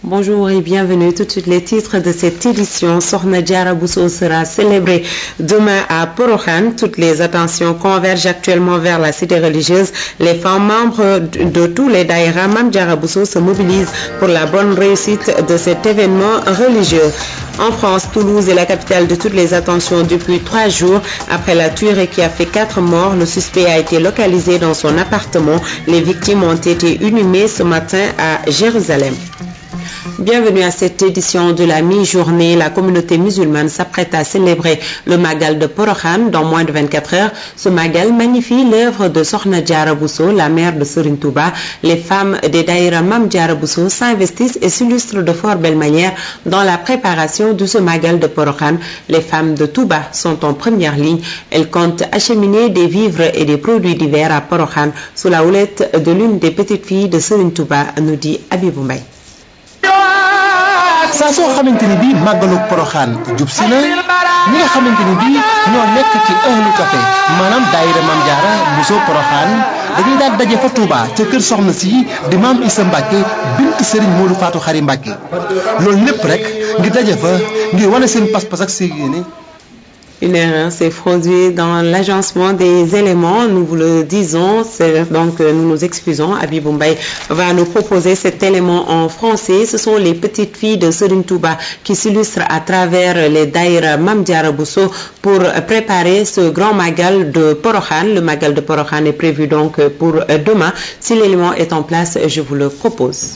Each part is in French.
Bonjour et bienvenue. Tout de suite les titres de cette édition. Sokhna Diarra Bousso sera célébrée demain à Porokhane. Toutes les attentions convergent actuellement vers la cité religieuse. Les femmes membres de tous les daïras Mame Diarra Bousso se mobilisent pour la bonne réussite de cet événement religieux. En France, Toulouse est la capitale de toutes les attentions depuis 3 jours. Après la tuerie qui a fait 4 morts, le suspect a été localisé dans son appartement. Les victimes ont été inhumées ce matin à Jérusalem. Bienvenue à cette édition de la mi-journée. La communauté musulmane s'apprête à célébrer le Magal de Porokhane dans moins de 24 heures. Ce Magal magnifie l'œuvre de Sokhna Diarra Bousso, la mère de Serigne Touba. Les femmes des daïra Mame Diarra Bousso s'investissent et s'illustrent de fort belle manière dans la préparation de ce Magal de Porokhane. Les femmes de Touba sont en première ligne. Elles comptent acheminer des vivres et des produits divers à Porokhane sous la houlette de l'une des petites filles de Serigne Touba, nous dit Abibou Mbaye. saa soo xamante ni bii màggalu Porokhane jub si na ñi nga xamante ni bii ñoo nekk ci ëhlu café maanaam daayira Mame Diarra Bousso Porokhane dañuy daal daje fa Touba ca kër soxna si di Maam Issa Mbacke bint Serigne Modou Fatou Khary Mbacke loolu lépp rek ngir daje fa ngir wane seen pas-pas ak seen yéene. Une erreur s'est produite dans l'agencement des éléments, nous vous le disons, donc nous nous excusons. Abibou Mbaye va nous proposer cet élément en français. Ce sont les petites filles de Serigne Touba qui s'illustrent à travers les daïra Mame Diarra Bousso pour préparer ce grand Magal de Porokhane. Le Magal de Porokhane est prévu donc pour demain. Si l'élément est en place, je vous le propose.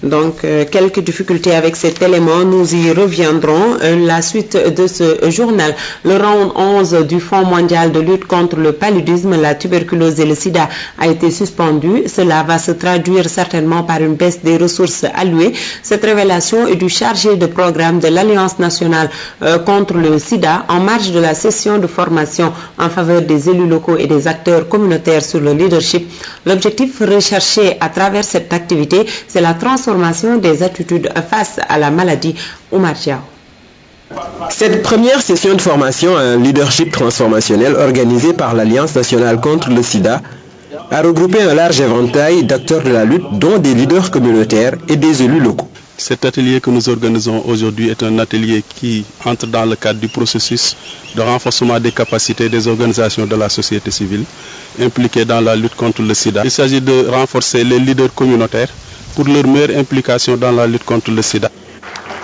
Donc, quelques difficultés avec cet élément, nous y reviendrons. La suite de ce journal, le round 11 du Fonds mondial de lutte contre le paludisme, la tuberculose et le sida a été suspendu. Cela va se traduire certainement par une baisse des ressources allouées. Cette révélation est du chargé de programme de l'Alliance nationale contre le sida en marge de la session de formation en faveur des élus locaux et des acteurs communautaires sur le leadership. L'objectif recherché à travers cette activité, c'est la transformation des attitudes face à la maladie. Oumar Diaw. Cette première session de formation à un leadership transformationnel organisée par l'Alliance nationale contre le sida a regroupé un large éventail d'acteurs de la lutte, dont des leaders communautaires et des élus locaux. Cet atelier que nous organisons aujourd'hui est un atelier qui entre dans le cadre du processus de renforcement des capacités des organisations de la société civile impliquées dans la lutte contre le sida. Il s'agit de renforcer les leaders communautaires pour leur meilleure implication dans la lutte contre le sida.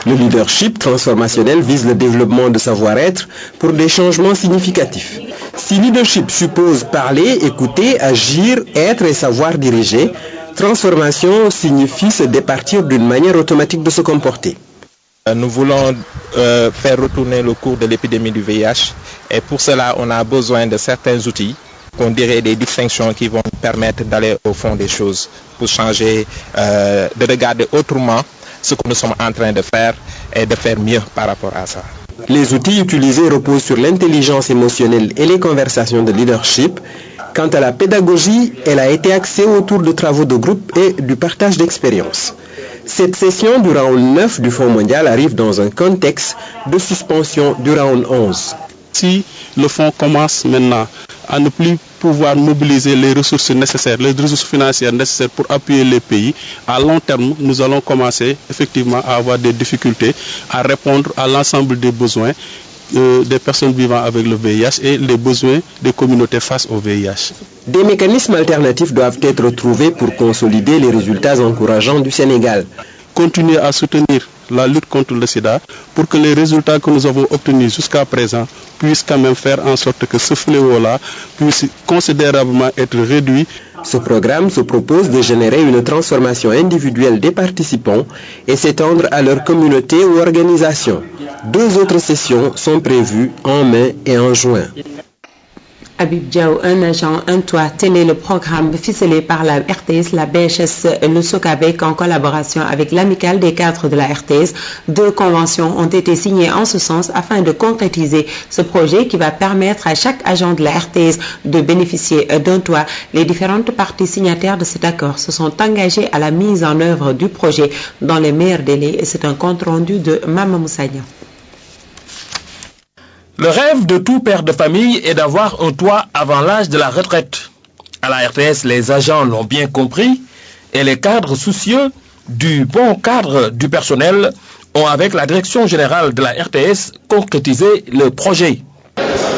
Le leadership transformationnel vise le développement de savoir-être pour des changements significatifs. Si leadership suppose parler, écouter, agir, être et savoir diriger, transformation signifie se départir d'une manière automatique de se comporter. Nous voulons faire retourner le cours de l'épidémie du VIH et pour cela on a besoin de certains outils, qu'on dirait des distinctions qui vont permettre d'aller au fond des choses, pour changer, de regarder autrement ce que nous sommes en train de faire et de faire mieux par rapport à ça. Les outils utilisés reposent sur l'intelligence émotionnelle et les conversations de leadership. Quant à la pédagogie, elle a été axée autour de travaux de groupe et du partage d'expériences. Cette session du round 9 du Fonds mondial arrive dans un contexte de suspension du round 11. Si le fonds commence maintenant à ne plus pouvoir mobiliser les ressources nécessaires, les ressources financières nécessaires pour appuyer les pays, à long terme, nous allons commencer effectivement à avoir des difficultés à répondre à l'ensemble des besoins des personnes vivant avec le VIH et les besoins des communautés face au VIH. Des mécanismes alternatifs doivent être trouvés pour consolider les résultats encourageants du Sénégal. Continuer à soutenir la lutte contre le sida pour que les résultats que nous avons obtenus jusqu'à présent puissent quand même faire en sorte que ce fléau-là puisse considérablement être réduit. Ce programme se propose de générer une transformation individuelle des participants et s'étendre à leur communauté ou organisation. 2 autres sessions sont prévues en mai et en juin. Habib Diaw, un agent, un toit, tel est le programme ficelé par la RTS, la BHS, le SOCABEC en collaboration avec l'amicale des cadres de la RTS. 2 conventions ont été signées en ce sens afin de concrétiser ce projet qui va permettre à chaque agent de la RTS de bénéficier d'un toit. Les différentes parties signataires de cet accord se sont engagées à la mise en œuvre du projet dans les meilleurs délais et c'est un compte rendu de Mama Moussagna. Le rêve de tout père de famille est d'avoir un toit avant l'âge de la retraite. À la RTS, les agents l'ont bien compris et les cadres soucieux du bon cadre du personnel ont, avec la direction générale de la RTS, concrétisé le projet.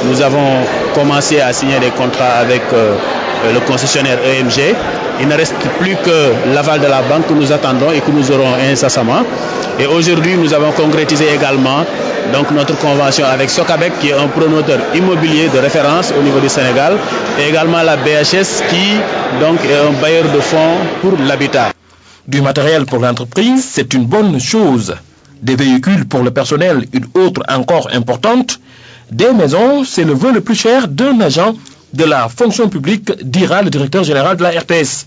Nous avons commencé à signer des contrats avec le concessionnaire EMG. Il ne reste plus que l'aval de la banque que nous attendons et que nous aurons incessamment. Et aujourd'hui, nous avons concrétisé également donc, notre convention avec Socabek, qui est un promoteur immobilier de référence au niveau du Sénégal, et également la BHS, qui donc, est un bailleur de fonds pour l'habitat. Du matériel pour l'entreprise, c'est une bonne chose. Des véhicules pour le personnel, une autre encore importante. Des maisons, c'est le vœu le plus cher d'un agent de la fonction publique, dira le directeur général de la RTS.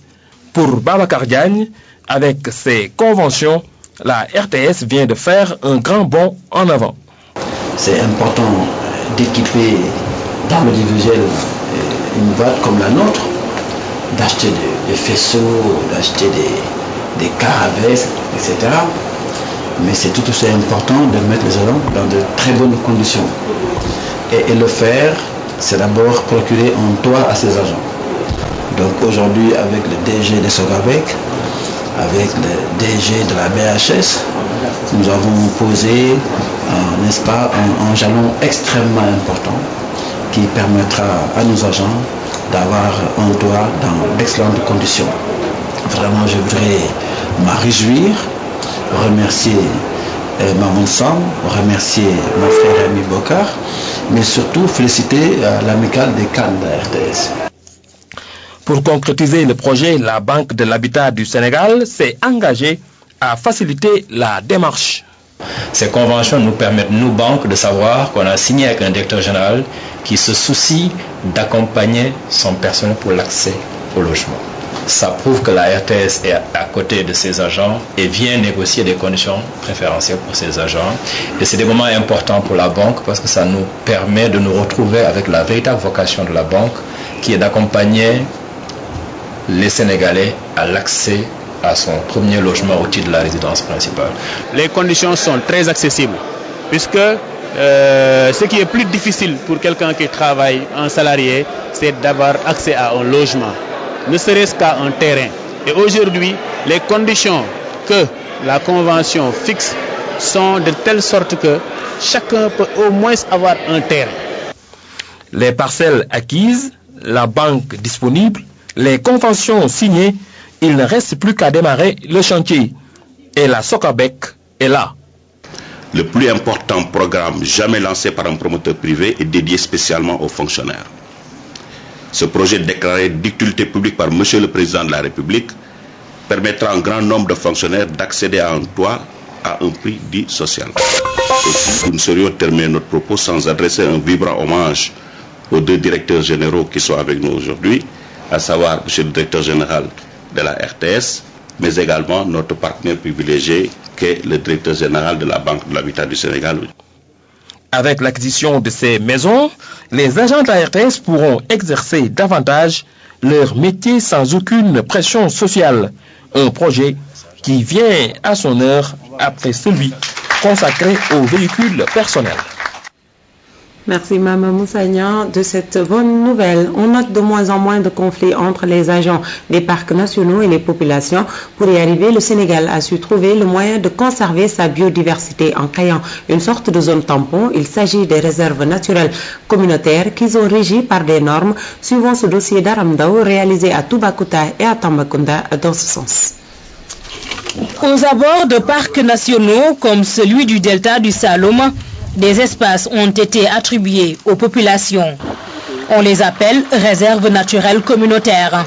Pour Babacar Diagne, avec ses conventions, la RTS vient de faire un grand bond en avant. C'est important d'équiper dans l'audiovisuel une boîte comme la nôtre, d'acheter des faisceaux, d'acheter des carabès, etc. Mais c'est tout aussi important de mettre les agents dans de très bonnes conditions. Et le faire, c'est d'abord procurer un toit à ces agents. Donc aujourd'hui, avec le DG de Socabek, avec le DG de la BHS, nous avons posé, n'est-ce pas, un jalon extrêmement important qui permettra à nos agents d'avoir un toit dans d'excellentes conditions. Vraiment, je voudrais m'en réjouir, remercier Mamoun Sam, remercier mon frère Ami Bokar, mais surtout féliciter l'amicale des Cannes de la RTS. Pour concrétiser le projet, la Banque de l'Habitat du Sénégal s'est engagée à faciliter la démarche. Ces conventions nous permettent, nous banques, de savoir qu'on a signé avec un directeur général qui se soucie d'accompagner son personnel pour l'accès au logement. Ça prouve que la RTS est à côté de ses agents et vient négocier des conditions préférentielles pour ses agents. Et c'est des moments importants pour la banque parce que ça nous permet de nous retrouver avec la véritable vocation de la banque qui est d'accompagner les Sénégalais à l'accès à son premier logement au titre de la résidence principale. Les conditions sont très accessibles puisque ce qui est plus difficile pour quelqu'un qui travaille en salarié, c'est d'avoir accès à un logement, ne serait-ce qu'à un terrain. Et aujourd'hui, les conditions que la Convention fixe sont de telle sorte que chacun peut au moins avoir un terrain. Les parcelles acquises, la banque disponible, les conventions signées, il ne reste plus qu'à démarrer le chantier. Et la Socabek est là. Le plus important programme jamais lancé par un promoteur privé est dédié spécialement aux fonctionnaires. Ce projet déclaré d'utilité publique par Monsieur le Président de la République permettra à un grand nombre de fonctionnaires d'accéder à un toit à un prix dit social. Aussi, nous ne saurions terminer notre propos sans adresser un vibrant hommage aux deux directeurs généraux qui sont avec nous aujourd'hui, à savoir Monsieur le Directeur Général de la RTS, mais également notre partenaire privilégié qu'est le Directeur Général de la Banque de l'Habitat du Sénégal. Avec l'acquisition de ces maisons, les agents de la RTS pourront exercer davantage leur métier sans aucune pression sociale. Un projet qui vient à son heure après celui consacré aux véhicules personnels. Merci Maman Moussagnan de cette bonne nouvelle. On note de moins en moins de conflits entre les agents des parcs nationaux et les populations. Pour y arriver, le Sénégal a su trouver le moyen de conserver sa biodiversité en créant une sorte de zone tampon. Il s'agit des réserves naturelles communautaires qui sont régies par des normes suivant ce dossier d'Aramdao réalisé à Toubacouta et à Tambacounda dans ce sens. Aux abords de parcs nationaux comme celui du delta du Saloum, des espaces ont été attribués aux populations. On les appelle réserves naturelles communautaires.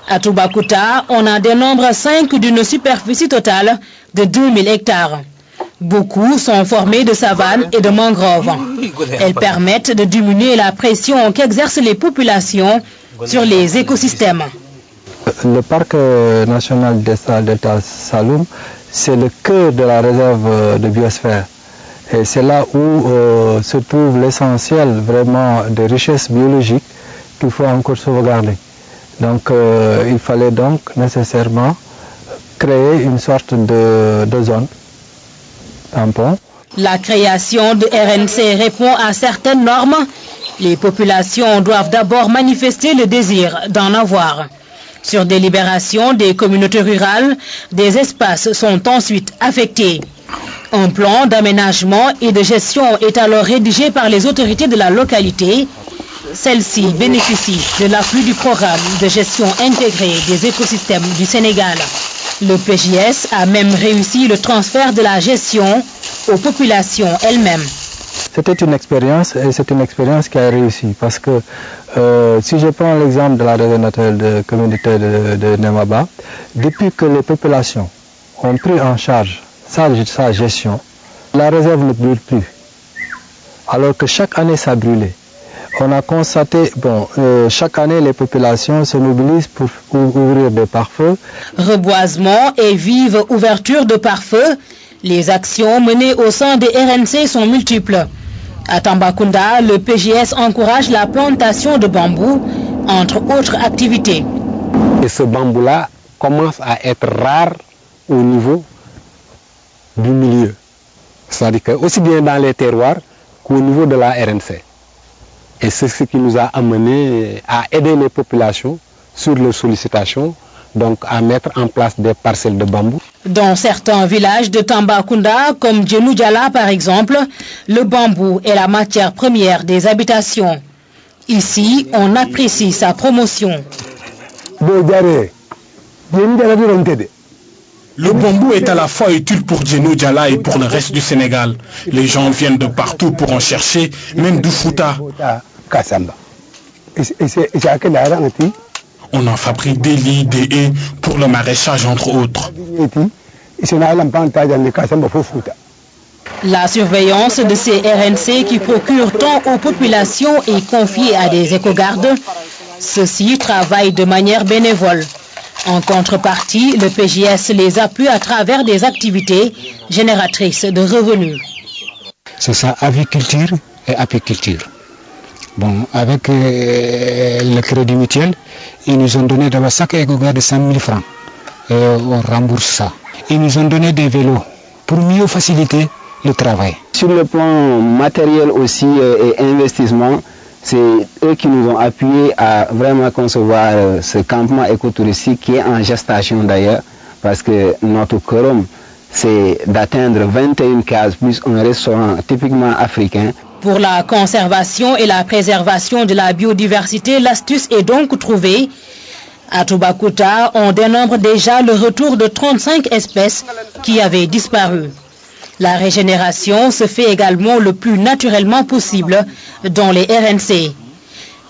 À Toubacouta, on en dénombre 5 d'une superficie totale de 2000 hectares. Beaucoup sont formés de savanes et de mangroves. Elles permettent de diminuer la pression qu'exercent les populations sur les écosystèmes. Le parc national delta Saloum, c'est le cœur de la réserve de biosphère. Et c'est là où se trouve l'essentiel vraiment des richesses biologiques qu'il faut encore sauvegarder. Donc il fallait donc nécessairement créer une sorte de zone tampon. La création de RNC répond à certaines normes. Les populations doivent d'abord manifester le désir d'en avoir. Sur délibération des communautés rurales, des espaces sont ensuite affectés. Un plan d'aménagement et de gestion est alors rédigé par les autorités de la localité. Celle-ci bénéficie de l'appui du programme de gestion intégrée des écosystèmes du Sénégal. Le PJS a même réussi le transfert de la gestion aux populations elles-mêmes. C'était une expérience et c'est une expérience qui a réussi parce que si je prends l'exemple de la réserve naturelle de communauté de Nemaba, depuis que les populations ont pris en charge sa gestion, la réserve ne brûle plus. Alors que chaque année ça brûlait. On a constaté, chaque année les populations se mobilisent pour ouvrir des pare-feux. Reboisement et vive ouverture de pare-feu, les actions menées au sein des RNC sont multiples. À Tambacounda, le PJS encourage la plantation de bambou, entre autres activités. Et ce bambou-là commence à être rare au niveau du milieu. C'est-à-dire que aussi bien dans les terroirs qu'au niveau de la RNC. Et c'est ce qui nous a amené à aider les populations sur les sollicitations, donc à mettre en place des parcelles de bambou. Dans certains villages de Tambacounda, comme Djenoudjala par exemple, le bambou est la matière première des habitations. Ici, on apprécie sa promotion. Le bambou est à la fois utile pour Djenoudjala et pour le reste du Sénégal. Les gens viennent de partout pour en chercher, même du Fouta. On en fabrique des lits, des haies pour le maraîchage entre autres. La surveillance de ces RNC qui procurent tant aux populations est confiée à des écogardes. Ceux-ci travaillent de manière bénévole. En contrepartie, le PJS les appuie à travers des activités génératrices de revenus. C'est ça, aviculture et apiculture. Bon, avec le crédit mutuel, ils nous ont donné d'abord chaque écogarde de 100 000 francs. Et on rembourse ça. Ils nous ont donné des vélos pour mieux faciliter le travail. Sur le plan matériel aussi et investissement, c'est eux qui nous ont appuyés à vraiment concevoir ce campement écotouristique qui est en gestation d'ailleurs, parce que notre quorum, c'est d'atteindre 21 cases plus un restaurant typiquement africain. Pour la conservation et la préservation de la biodiversité, l'astuce est donc trouvée. À Toubacouta, on dénombre déjà le retour de 35 espèces qui avaient disparu. La régénération se fait également le plus naturellement possible dans les RNC.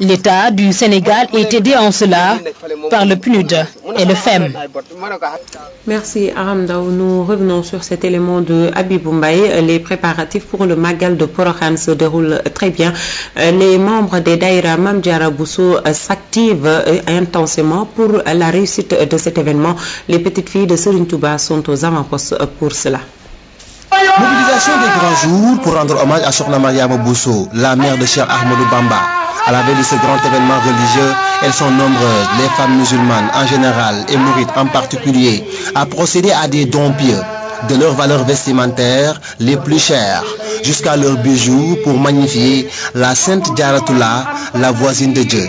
L'État du Sénégal est aidé en cela par le PNUD et le FEM. Merci Aramdaou. Nous revenons sur cet élément de Habibou Mbaye. Les préparatifs pour le Magal de Porokhane se déroulent très bien. Les membres des Daïra Mame Diarra Bousso s'activent intensément pour la réussite de cet événement. Les petites filles de Serigne Touba sont aux avant-postes pour cela. Mobilisation des grands jours pour rendre hommage à Sokhna Mariama Bousso, la mère de Cheikh Ahmadou Bamba. À la veille de ce grand événement religieux, elles sont nombreuses, les femmes musulmanes en général et mourides en particulier, à procéder à des dons pieux, de leurs valeurs vestimentaires les plus chères, jusqu'à leurs bijoux pour magnifier la Sainte Diaratoula, la voisine de Dieu.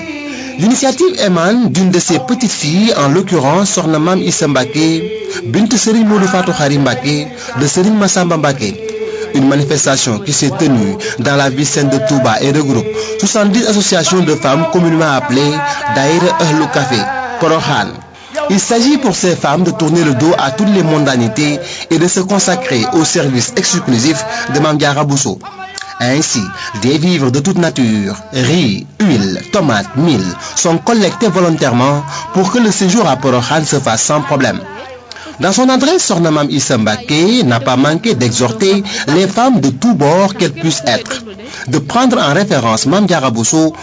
L'initiative émane d'une de ses petites filles, en l'occurrence Sokhna Mame Issa Mbacké, Bint Serigne Modou Fatou Khary Mbacké, de Serigne Massamba Mbacké. Une manifestation qui s'est tenue dans la ville sainte de Touba et regroupe 70 associations de femmes communément appelées Daïra Ahlou Café, Porokhane. Il s'agit pour ces femmes de tourner le dos à toutes les mondanités et de se consacrer au service exclusif de Mame Diarra Bousso. Ainsi, des vivres de toute nature, riz, huile, tomates, mil, sont collectés volontairement pour que le séjour à Porokhane se fasse sans problème. Dans son adresse, Sokhna Mame Issa Mbacké n'a pas manqué d'exhorter les femmes de tous bords qu'elles puissent être, de prendre en référence Mame Diarra Bousso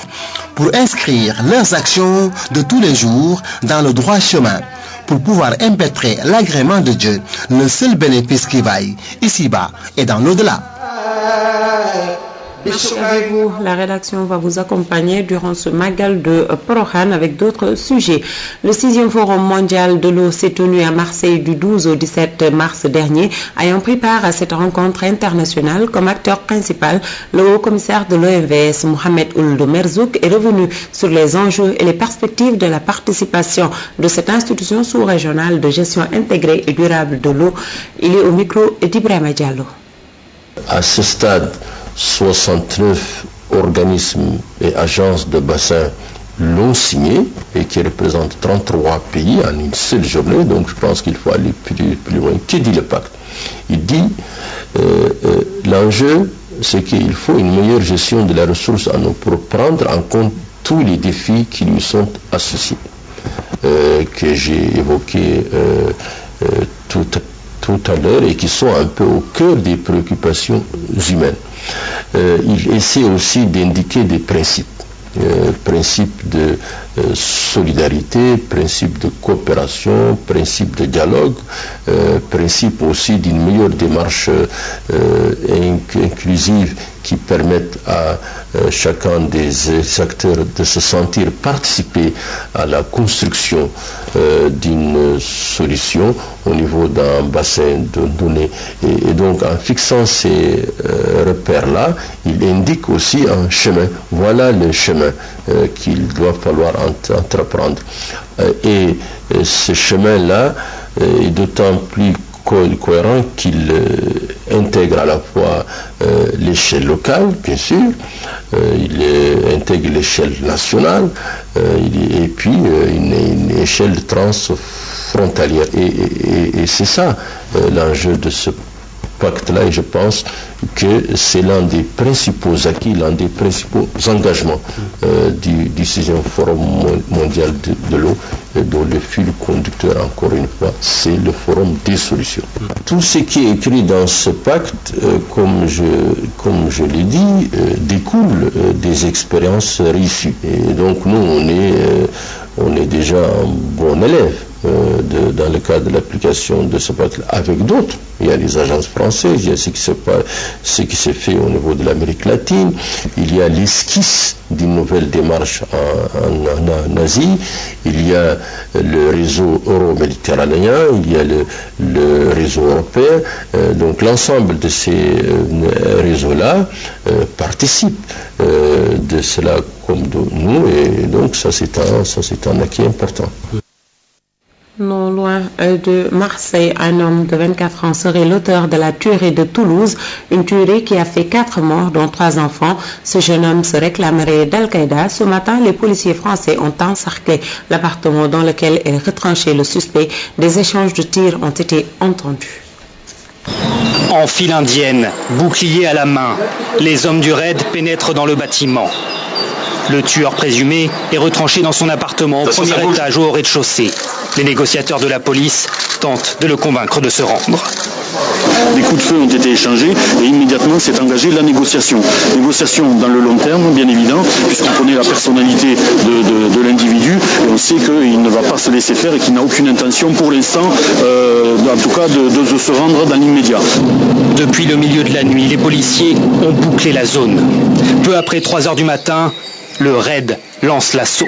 pour inscrire leurs actions de tous les jours dans le droit chemin, pour pouvoir impétrer l'agrément de Dieu, le seul bénéfice qui vaille, ici-bas et dans l'au-delà. Avec vous, la rédaction va vous accompagner durant ce Magal de Porokhane avec d'autres sujets. Le 6e Forum mondial de l'eau s'est tenu à Marseille du 12 au 17 mars dernier, ayant pris part à cette rencontre internationale comme acteur principal. Le haut-commissaire de l'OMVS, Mohamed Ould Merzouk, est revenu sur les enjeux et les perspectives de la participation de cette institution sous-régionale de gestion intégrée et durable de l'eau. Il est au micro d'Ibrahima Diallo. À ce stade, 69 organismes et agences de bassin l'ont signé et qui représentent 33 pays en une seule journée. Donc je pense qu'il faut aller plus loin. Que dit le pacte? Il dit l'enjeu, c'est qu'il faut une meilleure gestion de la ressource en eau pour prendre en compte tous les défis qui lui sont associés, que j'ai évoqués tout à l'heure et qui sont un peu au cœur des préoccupations humaines. Il essaie aussi d'indiquer des principes. Principe de solidarité, principe de coopération, principe de dialogue, principe aussi d'une meilleure démarche inclusive qui permette à chacun des acteurs de se sentir participer à la construction d'une solution au niveau d'un bassin de données. Et donc en fixant ces repères-là, il indique aussi un chemin. Voilà le chemin qu'il doit falloir entreprendre. Et ce chemin-là est d'autant plus cohérent qu'il intègre à la fois l'échelle locale, bien sûr, il intègre l'échelle nationale, et puis une échelle transfrontalière. Et c'est ça l'enjeu de ce pacte-là, et je pense que c'est l'un des principaux acquis, l'un des principaux engagements du 6e Forum mondial de l'eau, dont le fil conducteur, encore une fois, c'est le Forum des solutions. Tout ce qui est écrit dans ce pacte, comme je l'ai dit, découle des expériences réussies. Et donc nous, on est déjà un bon élève dans le cadre de l'application de ce pacte avec d'autres. Il y a les agences françaises, il y a ce qui s'est fait au niveau de l'Amérique latine, il y a l'esquisse d'une nouvelle démarche en Asie, il y a le réseau euro-méditerranéen, il y a le réseau européen. Donc l'ensemble de ces réseaux-là participent de cela comme de nous, et donc ça c'est un acquis important. Non loin de Marseille, un homme de 24 ans serait l'auteur de la tuerie de Toulouse, une tuerie qui a fait 4 morts, dont 3 enfants. Ce jeune homme se réclamerait d'Al-Qaïda. Ce matin, les policiers français ont encerclé l'appartement dans lequel est retranché le suspect. Des échanges de tirs ont été entendus. En file indienne, bouclier à la main, les hommes du raid pénètrent dans le bâtiment. Le tueur présumé est retranché dans son appartement au premier étage ou au rez-de-chaussée. Les négociateurs de la police tentent de le convaincre de se rendre. Des coups de feu ont été échangés et immédiatement s'est engagée la négociation. Négociation dans le long terme, bien évident, puisqu'on connaît la personnalité de l'individu et on sait qu'il ne va pas se laisser faire et qu'il n'a aucune intention pour l'instant, en tout cas, de se rendre dans l'immédiat. Depuis le milieu de la nuit, les policiers ont bouclé la zone. Peu après 3 heures du matin, le raid lance l'assaut.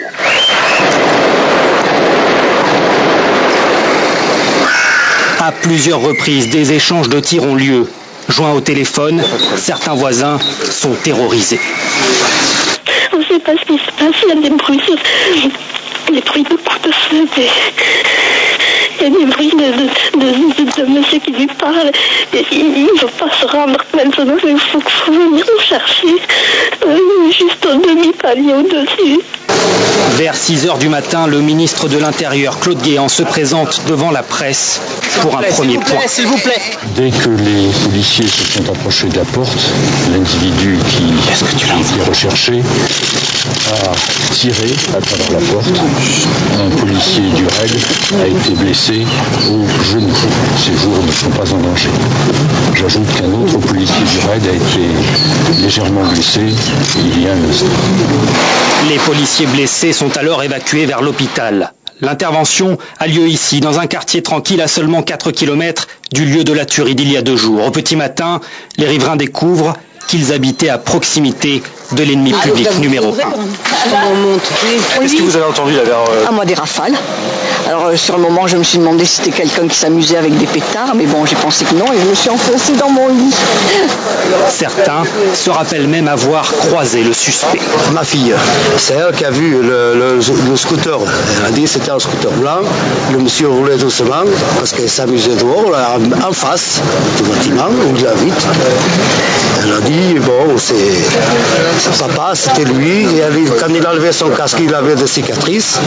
À plusieurs reprises, des échanges de tirs ont lieu. Joints au téléphone, certains voisins sont terrorisés. On ne sait pas ce qui se passe, il y a des bruits de coups de feu, il y a des bruits de monsieur qui lui parle. Il ne veut pas se rendre maintenant, il faut venir nous chercher juste au demi-palier au-dessus. Vers 6 heures du matin, le ministre de l'Intérieur, Claude Guéant, se présente devant la presse pour un premier point. S'il vous plaît. Dès que les policiers se sont approchés de la porte, l'individu qui est recherché a tiré à travers la porte. Un policier du RAID a été blessé au genou. Ses jours ne sont pas en danger. J'ajoute qu'un autre policier du RAID a été légèrement blessé il y a un instant. Les policiers blessés sont alors évacués vers l'hôpital. L'intervention a lieu ici, dans un quartier tranquille à seulement 4 km du lieu de la tuerie d'il y a 2 jours. Au petit matin, les riverains découvrent qu'ils habitaient à proximité de l'ennemi public numéro 1. Qu'est-ce que vous avez entendu là vers... Moi, des rafales. Alors sur le moment, je me suis demandé si c'était quelqu'un qui s'amusait avec des pétards, mais bon, j'ai pensé que non et je me suis enfoncée dans mon lit. Certains se rappellent même avoir croisé le suspect. Ma fille, c'est elle qui a vu le scooter. Elle a dit que c'était un scooter blanc. Le monsieur roulait doucement parce qu'il s'amusait dehors, là, en face du bâtiment, où il habite. Elle a dit, bon, c'est papa, c'était lui. Quand il a levé son casque, il avait des cicatrices.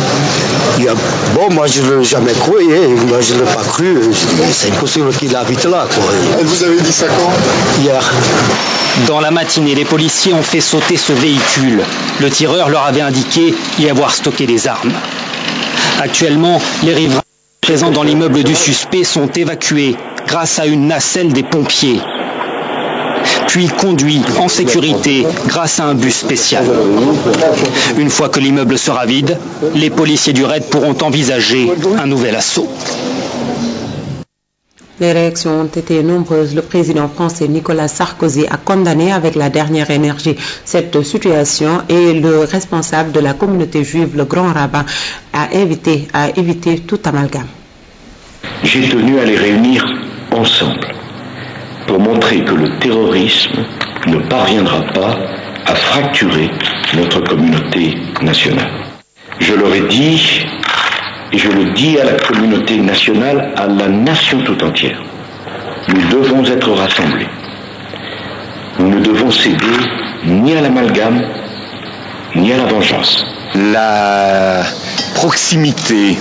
Bon, moi je ne l'ai jamais cru, moi je ne l'ai pas cru. C'est impossible qu'il habite là. Quoi. Et vous avez dit ça quand? Hier. Dans la matinée, les policiers ont fait sauter ce véhicule. Le tireur leur avait indiqué y avoir stocké des armes. Actuellement, les riverains présents dans l'immeuble du suspect sont évacués grâce à une nacelle des pompiers, puis conduits en sécurité grâce à un bus spécial. Une fois que l'immeuble sera vide, les policiers du RAID pourront envisager un nouvel assaut. Les réactions ont été nombreuses. Le président français Nicolas Sarkozy a condamné avec la dernière énergie cette situation et le responsable de la communauté juive, le grand rabbin, a évité tout amalgame. J'ai tenu à les réunir ensemble pour montrer que le terrorisme ne parviendra pas à fracturer notre communauté nationale. Je leur ai dit, et je le dis à la communauté nationale, à la nation tout entière, nous devons être rassemblés. Nous ne devons céder ni à l'amalgame, ni à la vengeance. La proximité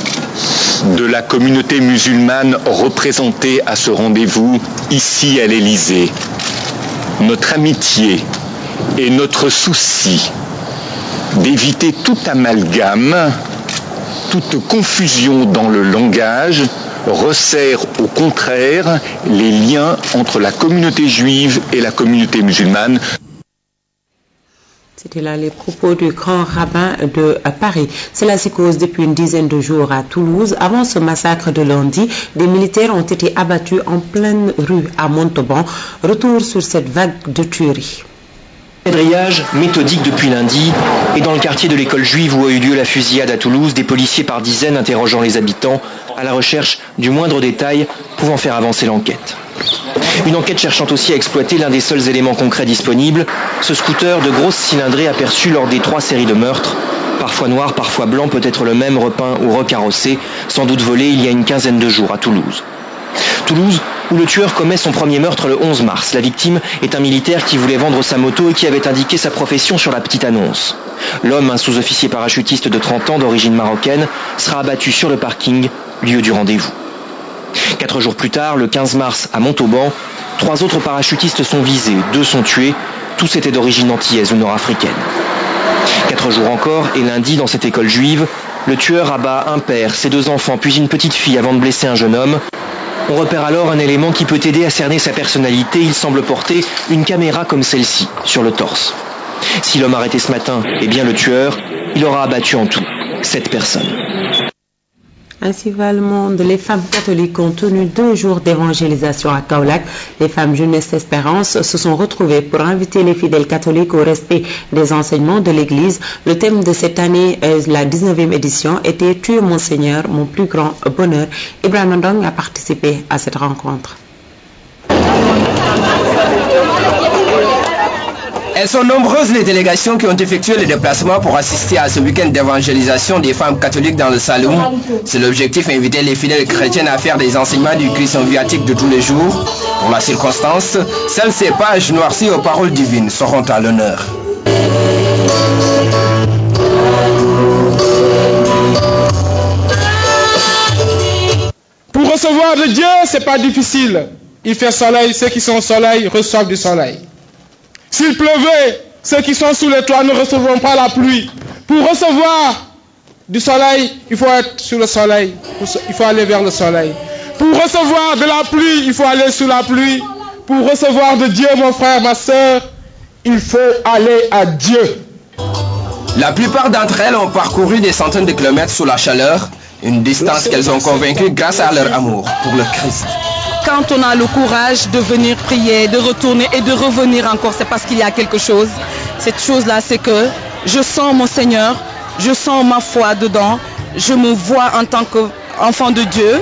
de la communauté musulmane représentée à ce rendez-vous ici à l'Élysée, notre amitié et notre souci d'éviter tout amalgame, toute confusion dans le langage, resserre au contraire les liens entre la communauté juive et la communauté musulmane. C'était là les propos du grand rabbin de Paris. Cela se cause depuis une dizaine de jours à Toulouse. Avant ce massacre de lundi, des militaires ont été abattus en pleine rue à Montauban. Retour sur cette vague de tueries. Quadrillage méthodique depuis lundi, et dans le quartier de l'école juive où a eu lieu la fusillade à Toulouse, des policiers par dizaines interrogeant les habitants à la recherche du moindre détail pouvant faire avancer l'enquête. Une enquête cherchant aussi à exploiter l'un des seuls éléments concrets disponibles, ce scooter de grosse cylindrée aperçu lors des 3 séries de meurtres, parfois noir, parfois blanc, peut-être le même, repeint ou recarrossé, sans doute volé il y a une quinzaine de jours à Toulouse. Toulouse, où le tueur commet son premier meurtre le 11 mars. La victime est un militaire qui voulait vendre sa moto et qui avait indiqué sa profession sur la petite annonce. L'homme, un sous-officier parachutiste de 30 ans d'origine marocaine, sera abattu sur le parking, lieu du rendez-vous. 4 jours plus tard, le 15 mars, à Montauban, 3 autres parachutistes sont visés, 2 sont tués, tous étaient d'origine antillaise ou nord-africaine. 4 jours encore, et lundi, dans cette école juive, le tueur abat un père, ses 2 enfants, puis une petite fille avant de blesser un jeune homme. On repère alors un élément qui peut aider à cerner sa personnalité. Il semble porter une caméra comme celle-ci sur le torse. Si l'homme arrêté ce matin est bien le tueur, il aura abattu en tout 7 personnes. Ainsi va le monde. Les femmes catholiques ont tenu 2 jours d'évangélisation à Kaolack. Les femmes Jeunesse Espérance se sont retrouvées pour inviter les fidèles catholiques au respect des enseignements de l'Église. Le thème de cette année, la 19e édition, était « Tu es mon Seigneur, mon plus grand bonheur ». Ibrahim Ndong a participé à cette rencontre. Elles sont nombreuses les délégations qui ont effectué le déplacement pour assister à ce week-end d'évangélisation des femmes catholiques dans le Saloum. C'est l'objectif, inviter les fidèles chrétiennes à faire des enseignements du Christ en viatique de tous les jours. Pour la circonstance, seules ces pages noircies aux paroles divines seront à l'honneur. Pour recevoir de Dieu, c'est pas difficile. Il fait soleil, ceux qui sont au soleil reçoivent du soleil. S'il pleuvait, ceux qui sont sous les toits ne recevront pas la pluie. Pour recevoir du soleil, il faut être sous le soleil. Il faut aller vers le soleil. Pour recevoir de la pluie, il faut aller sous la pluie. Pour recevoir de Dieu, mon frère, ma soeur, il faut aller à Dieu. La plupart d'entre elles ont parcouru des centaines de kilomètres sous la chaleur, une distance qu'elles ont convaincue grâce à leur amour pour le Christ. quand on a le courage de venir prier, de retourner et de revenir encore, c'est parce qu'il y a quelque chose. Cette chose-là, c'est que je sens mon Seigneur, je sens ma foi dedans, je me vois en tant qu'enfant de Dieu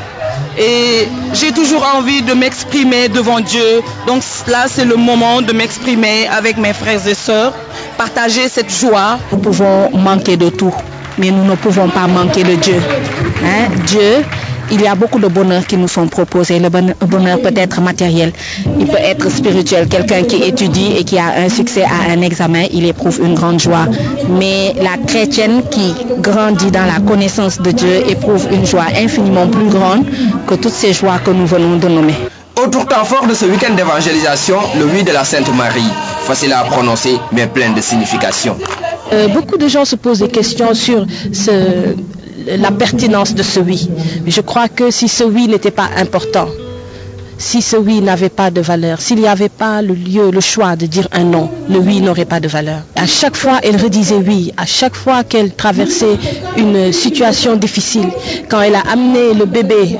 et j'ai toujours envie de m'exprimer devant Dieu. Donc là, c'est le moment de m'exprimer avec mes frères et sœurs, partager cette joie. Nous pouvons manquer de tout, mais nous ne pouvons pas manquer de Dieu. Dieu, il y a beaucoup de bonheurs qui nous sont proposés. Le bonheur peut être matériel, il peut être spirituel. Quelqu'un qui étudie et qui a un succès à un examen, il éprouve une grande joie. Mais la chrétienne qui grandit dans la connaissance de Dieu éprouve une joie infiniment plus grande que toutes ces joies que nous venons de nommer. Autre temps fort de ce week-end d'évangélisation, le oui de la Sainte Marie. Facile à prononcer, mais plein de signification. Beaucoup de gens se posent des questions sur la pertinence de ce oui. Mais je crois que si ce oui n'était pas important, si ce oui n'avait pas de valeur, s'il n'y avait pas le choix de dire un non, le oui n'aurait pas de valeur. À chaque fois, elle redisait oui. À chaque fois qu'elle traversait une situation difficile, quand elle a amené le bébé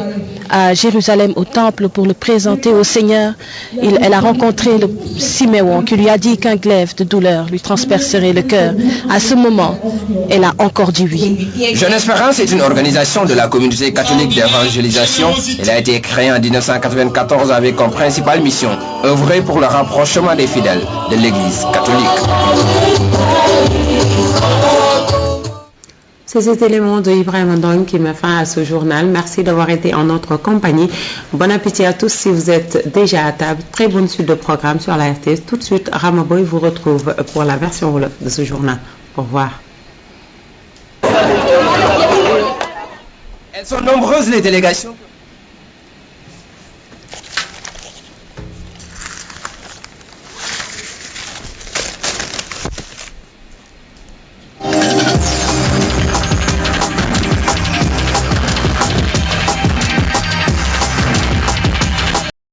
à Jérusalem au temple pour le présenter au Seigneur, elle a rencontré le Siméon qui lui a dit qu'un glaive de douleur lui transpercerait le cœur. À ce moment, elle a encore dit oui. Jeune Espérance est une organisation de la communauté catholique d'évangélisation. Elle a été créée en 1994 avec comme principale mission œuvrer pour le rapprochement des fidèles de l'Église catholique. C'est cet élément de Ibrahim Ndong qui met fin à ce journal. Merci d'avoir été en notre compagnie. Bon appétit à tous si vous êtes déjà à table. Très bonne suite de programme sur la RTS. Tout de suite, Ramaboy vous retrouve pour la version wolof de ce journal. Au revoir. Elles sont nombreuses les délégations.